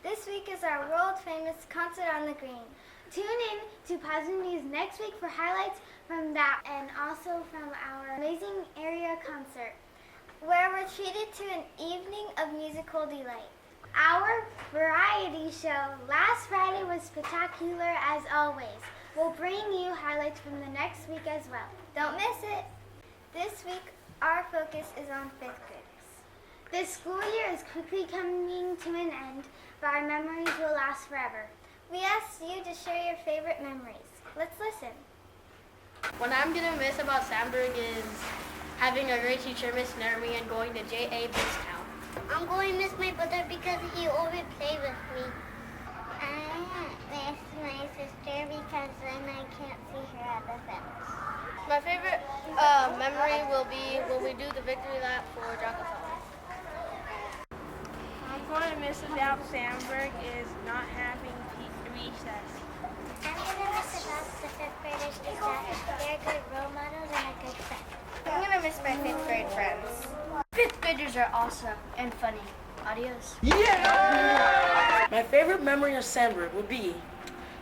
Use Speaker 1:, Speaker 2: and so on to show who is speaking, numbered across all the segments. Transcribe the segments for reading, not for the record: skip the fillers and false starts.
Speaker 1: This week is our world-famous Concert on the Green. Tune in to Pawsitive News next week for highlights from that and also from our amazing area concert, where we're treated to an evening of musical delight. Our variety show last Friday was spectacular as always. We'll bring you highlights from the next week as well. Don't miss it! This week, our focus is on 5th graders. The school year is quickly coming to an end, but our memories will last forever. We asked you to share your favorite memories. Let's listen.
Speaker 2: What I'm going to miss about Sandburg is having a great teacher, Miss Nermi, and going to J.A. Bistown.
Speaker 3: I'm going to miss my brother because he always plays with me. I miss my sister because then I can't see her at the fence.
Speaker 2: My favorite memory will be when we do the victory lap for Jocko.
Speaker 4: I'm going to miss about Sandburg is not having recess.
Speaker 3: I'm going to miss about the 5th graders is that they're good role models and a good friend.
Speaker 1: I'm going to miss my 5th grade friends.
Speaker 2: 5th graders are awesome and funny. Adios.
Speaker 5: Yeah! My favorite memory of Sandburg would be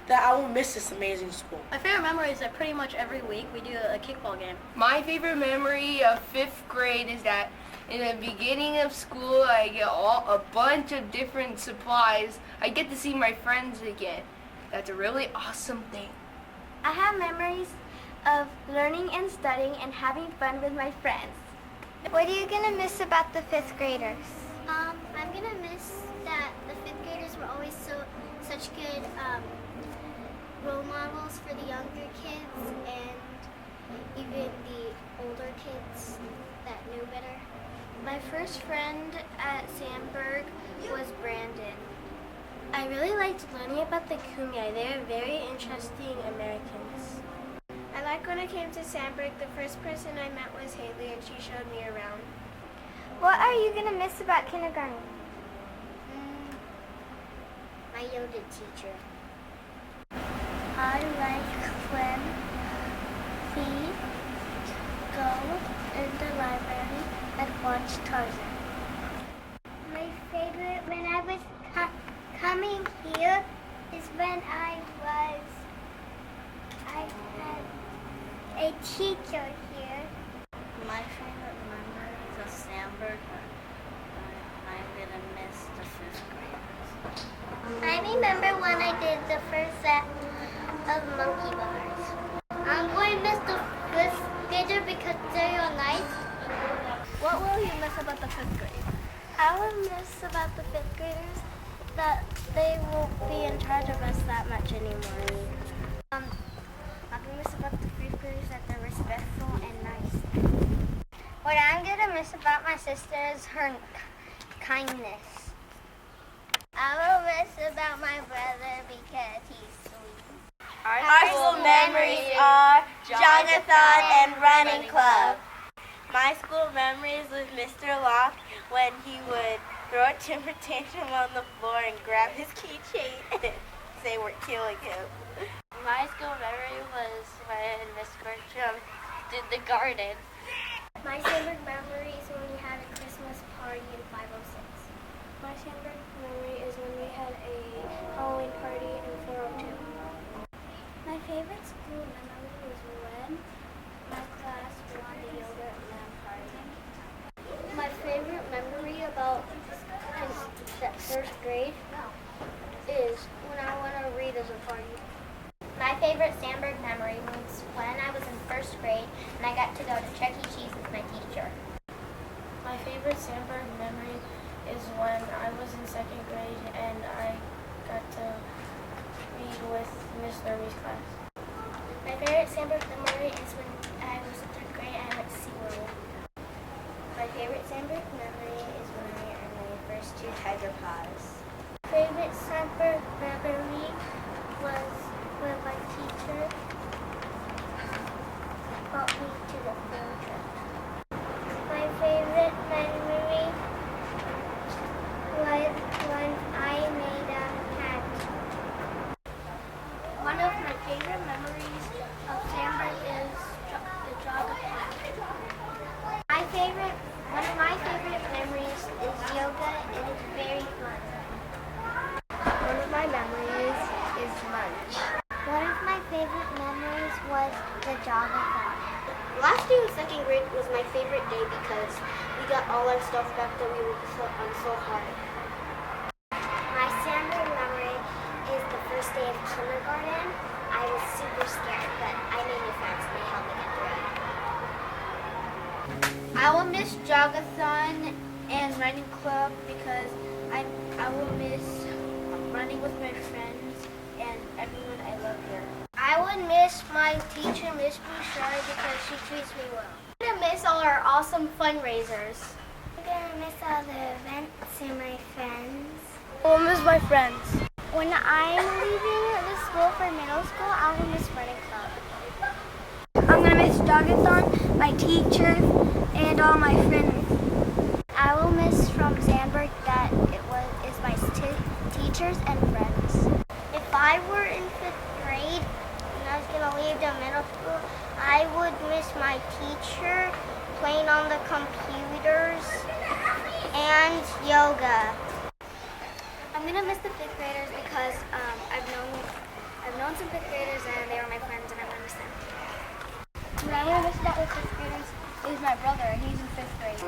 Speaker 5: that I will miss this amazing school.
Speaker 2: My favorite memory is that pretty much every week we do a kickball game.
Speaker 6: My favorite memory of 5th grade is that in the beginning of school, I get a bunch of different supplies. I get to see my friends again. That's a really awesome thing.
Speaker 1: I have memories of learning and studying and having fun with my friends. What are you going to miss about the 5th graders?
Speaker 3: I'm going to miss that the 5th graders were always such good role models for the younger kids and even the older kids that knew better.
Speaker 1: My first friend at Sandburg was Brandon. I really liked learning about the Kumai. They are very interesting Americans. I like when I came to Sandburg, the first person I met was Haley and she showed me around. What are you going to miss about kindergarten?
Speaker 3: My yoga teacher.
Speaker 1: I like when we go in the library and watch Tarzan.
Speaker 3: My favorite when I was coming here is when I had a teacher here.
Speaker 7: My favorite memories of Sandburg I'm going to miss the 5th graders.
Speaker 3: I remember when I did the first set of monkey bars. I'm going to miss the 5th grader because they're all nice.
Speaker 1: What will you miss about the 5th grade? I will miss about the 5th graders that they won't be in charge of us that much anymore. I will miss about the 5th graders that they're respectful and nice. What I'm going to miss about my sister is her kindness. I will miss about my brother because he's sweet.
Speaker 7: Our school memories are Jonathan and Running Club. My school memories with Mr. Locke when he would throw a temper tantrum on the floor and grab his keychain and say we're killing him. My school memory was when Miss Bertram did the garden.
Speaker 1: My Sandburg memory is when we had a Christmas party in 506. My Sandburg memory is when we had a Halloween party in 402. My favorite school memory was when my class won the yogurt and lamb party. My favorite memory about that 1st grade is when I won a read as a party. My favorite Sandburg memory was when I was in 1st grade and I got to go to Chuck E. Cheese with my teacher. My favorite Sandburg memory is when I was in 2nd grade and I got to be with Miss Nermi's class. My favorite Sandburg memory is when I was in 3rd grade and I went to SeaWorld. My favorite Sandburg memory is when I earned my first 2 Tiger Paws. Favorite Sandburg memory was when my teacher brought me to the field trip. My favorite memory was when I made a hat. One of my favorite memories of Sandburg is the jog of One of my favorite memories is yoga. It is very fun.
Speaker 3: Jogathon.
Speaker 7: Last day of second grade was my favorite day because we got all our stuff back that we worked on so hard.
Speaker 3: My Sandburg memory is the first day of kindergarten. I was super scared, but I made new friends and they helped me get through it.
Speaker 8: I will miss Jogathon and running club because I will miss running with my friends and everyone I love here.
Speaker 3: I would miss my teacher, Miss Bouchard, because she treats me well.
Speaker 1: I'm gonna miss all our awesome fundraisers.
Speaker 3: I'm gonna miss all the events and my friends.
Speaker 1: I will miss my friends.
Speaker 3: When I'm leaving the school for middle school, I will miss running club.
Speaker 1: I'm gonna miss Jogathon, my teacher, and all my friends.
Speaker 3: I will miss from Sandburg that is my teachers and friends. If I were in 5th grade and I was gonna leave the middle school, I would miss my teacher, playing on the computers, and yoga.
Speaker 1: I'm gonna miss the 5th graders because I've known some 5th graders and they were my friends and I'm gonna miss them. What I'm gonna miss about the 5th graders is my brother and he's in 5th grade.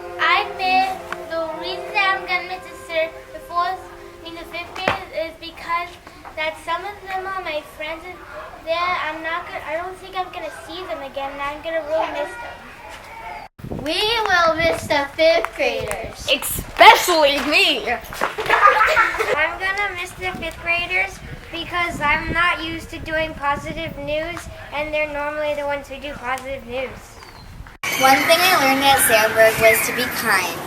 Speaker 8: The reason that I'm gonna miss the 5th grade is because that some of them are my friends and I don't think I'm gonna see them again and I'm gonna really miss them.
Speaker 3: We will miss the 5th graders.
Speaker 6: Especially me.
Speaker 1: I'm gonna miss the 5th graders because I'm not used to doing positive news and they're normally the ones who do positive news.
Speaker 9: One thing I learned at Sandburg was to be kind.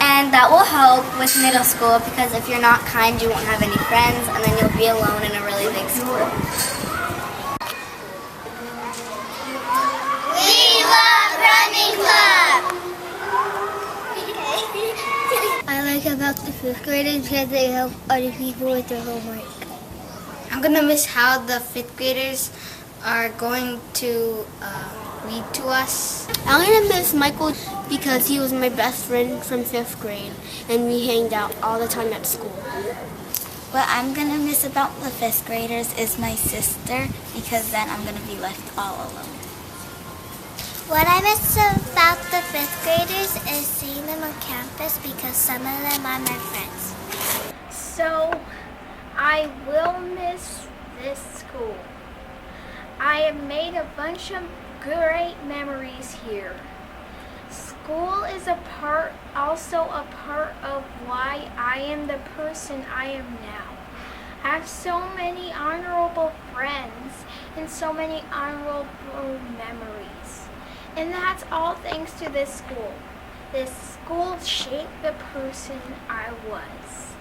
Speaker 9: And that will help with middle school because if you're not kind, you won't have any friends and then you'll be alone in a really big school.
Speaker 3: We love running club!
Speaker 1: I like about the 5th graders because they help other people with their homework. I'm gonna miss how the 5th graders are going to read to us. I'm gonna miss Michael because he was my best friend from 5th grade and we hanged out all the time at school.
Speaker 9: What I'm going to miss about the 5th graders is my sister because then I'm going to be left all alone.
Speaker 3: What I miss about the 5th graders is seeing them on campus because some of them are my friends.
Speaker 1: So, I will miss this school. I have made a bunch of great memories here. School is also a part of why I am the person I am now. I have so many honorable friends and so many honorable memories. And that's all thanks to this school. This school shaped the person I was.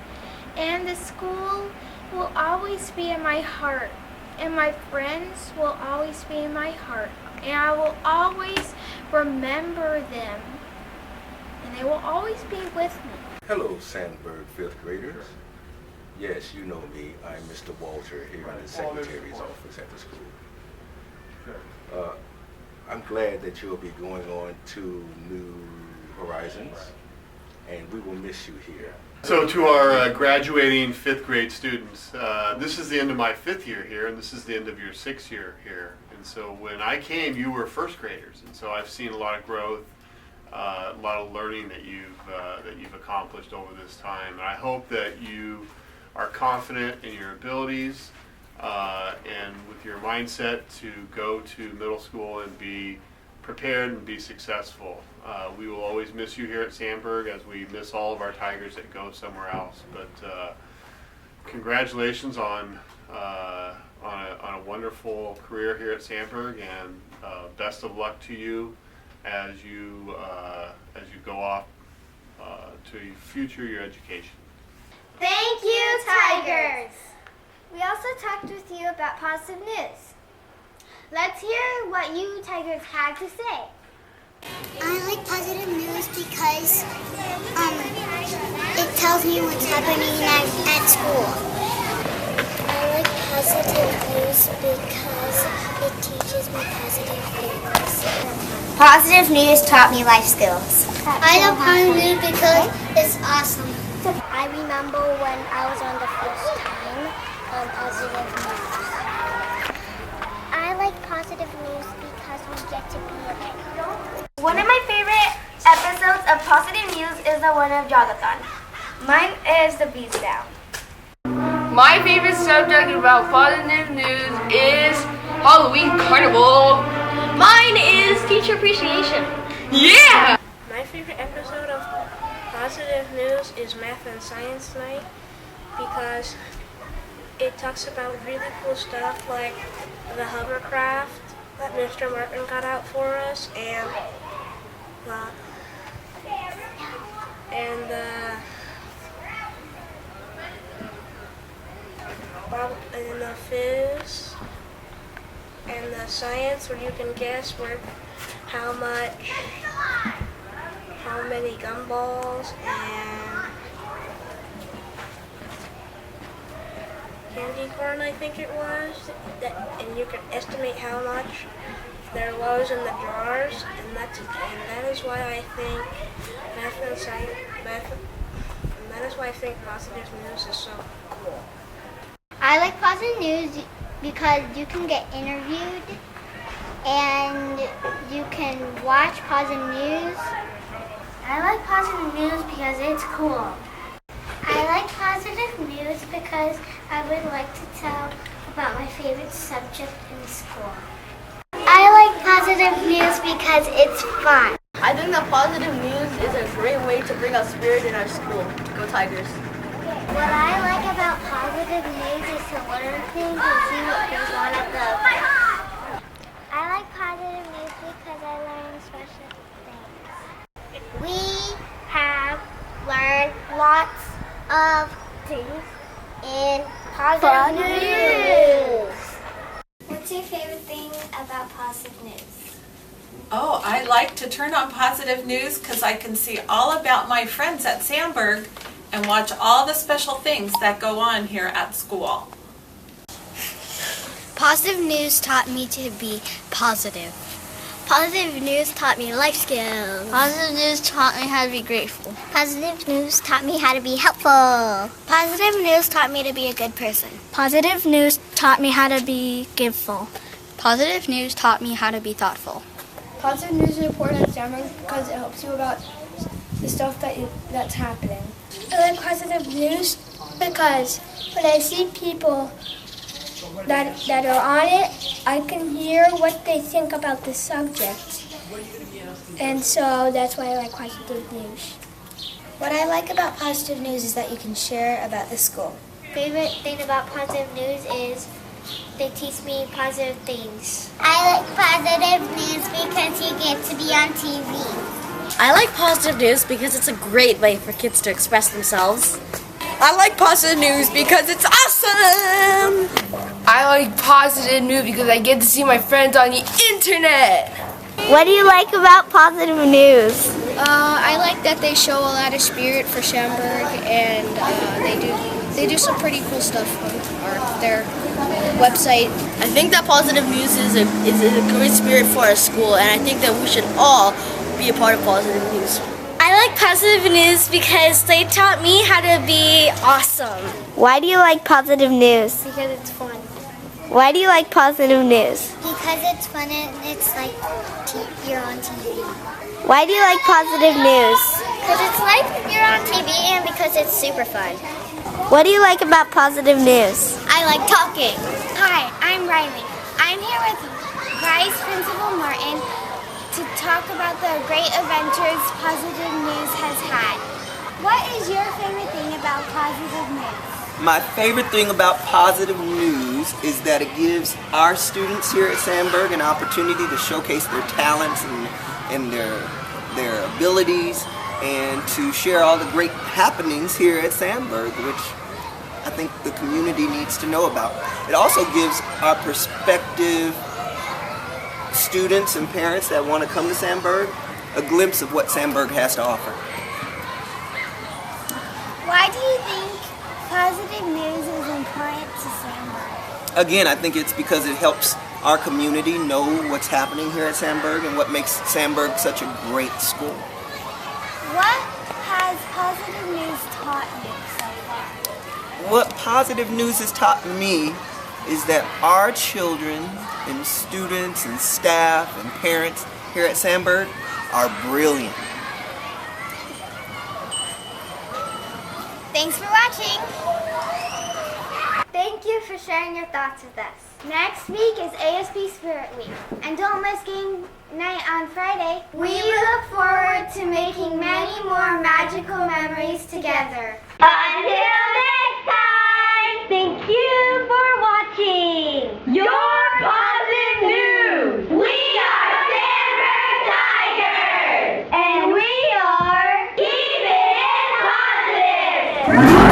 Speaker 1: And the school will always be in my heart. And my friends will always be in my heart. And I will always remember them. And they will always be with me.
Speaker 10: Hello, Sandburg 5th graders. Yes, you know me. I'm Mr. Walter here in the Secretary's office at the school. I'm glad that you'll be going on to New Horizons, and we will miss you here.
Speaker 11: So to our graduating 5th grade students, this is the end of my 5th year here, and this is the end of your 6th year here. And so when I came, you were 1st graders, and so I've seen a lot of growth, a lot of learning that you've accomplished over this time. And I hope that you are confident in your abilities and with your mindset to go to middle school and be prepared and be successful. We will always miss you here at Sandburg as we miss all of our Tigers that go somewhere else. But congratulations on a wonderful career here at Sandburg, and best of luck to you as you go off to your education.
Speaker 1: Thank you, Tigers! We also talked with you about positive news. Let's hear what you Tigers had to say.
Speaker 3: I like positive news because it tells me what's happening at school. I like positive news because it teaches me positive things.
Speaker 9: Positive news taught me life skills.
Speaker 3: I love positive news because it's awesome. I remember when I was on the first time on positive news. I like positive news because get to be in it.
Speaker 9: One of my favorite episodes of Positive News is the one of Jonathan. Mine is the Bees Down.
Speaker 6: My favorite subject about positive news is Halloween Carnival.
Speaker 2: Mine is teacher appreciation.
Speaker 6: Yeah!
Speaker 4: My favorite episode of Positive News is Math and Science Night because it talks about really cool stuff like the hovercraft that Mr. Martin got out for us and the fizz and the science where you can guess how many gumballs and candy corn I think it was, and you can estimate how much there was in the jars, and that is why I think Positive News is so cool.
Speaker 3: I like Positive News because you can get interviewed and you can watch Positive News.
Speaker 1: I like Positive News because it's cool.
Speaker 3: I like Positive News because I would like to tell about my favorite subject in school. I like Positive News because it's fun.
Speaker 2: I think that positive news is a great way to bring out spirit in our school. Go Tigers.
Speaker 3: What I like about Positive News is to learn things and see what goes on at the event. I like Positive News because I learn special things. We have learned lots of things in Positive News.
Speaker 1: What's your favorite thing about Positive News?
Speaker 12: Oh, I like to turn on Positive News because I can see all about my friends at Sandburg and watch all the special things that go on here at school.
Speaker 9: Positive News taught me to be positive. Positive News taught me life skills. Positive News taught me how to be grateful.
Speaker 3: Positive News taught me how to be helpful.
Speaker 9: Positive News taught me to be a good person.
Speaker 1: Positive News taught me how to be giveful.
Speaker 9: Positive News taught me how to be thoughtful.
Speaker 1: Positive News is important at Sandburg because it helps you about the stuff that's happening. I like Positive News because when I see people that are on it, I can hear what they think about the subject. And so that's why I like Positive News.
Speaker 9: What I like about Positive News is that you can share about the school.
Speaker 3: Favorite thing about Positive News is they teach me positive things. I like Positive News because you get to be on TV.
Speaker 9: I like Positive News because it's a great way for kids to express themselves.
Speaker 5: I like Positive News because it's awesome!
Speaker 6: I like Positive News because I get to see my friends on the internet.
Speaker 9: What do you like about Positive News?
Speaker 2: I like that they show a lot of spirit for Sandburg, and they do some pretty cool stuff on their website.
Speaker 9: I think that Positive News is a great spirit for our school, and I think that we should all be a part of Positive News. I like Positive News because they taught me how to be awesome. Why do you like Positive News?
Speaker 1: Because it's fun.
Speaker 9: Why do you like Positive News?
Speaker 3: Because it's fun and it's like you're on TV.
Speaker 9: Why do you like Positive News?
Speaker 3: Because it's like you're on TV and because it's super fun.
Speaker 9: What do you like about Positive News?
Speaker 3: I like talking. Hi, I'm Riley. I'm here with Vice Principal Martin to talk about the great adventures Positive News has had. What is your favorite thing about Positive News?
Speaker 13: My favorite thing about Positive News is that it gives our students here at Sandburg an opportunity to showcase their talents and their abilities and to share all the great happenings here at Sandburg, which I think the community needs to know about. It also gives our prospective students and parents that want to come to Sandburg a glimpse of what Sandburg has to offer.
Speaker 3: Why do you think Positive News is important to Sandburg?
Speaker 13: Again, I think it's because it helps our community know what's happening here at Sandburg and what makes Sandburg such a great school.
Speaker 3: What has Positive News taught you so far?
Speaker 13: What Positive News has taught me is that our children and students and staff and parents here at Sandburg are brilliant.
Speaker 3: Thanks for watching. Thank you for sharing your thoughts with us. Next week is ASB Spirit Week. And don't miss game night on Friday. We look forward to making many more magical memories together. Until next time, thank you for watching Your Positive News. We are Sandburg Tigers, and we are keeping it positive.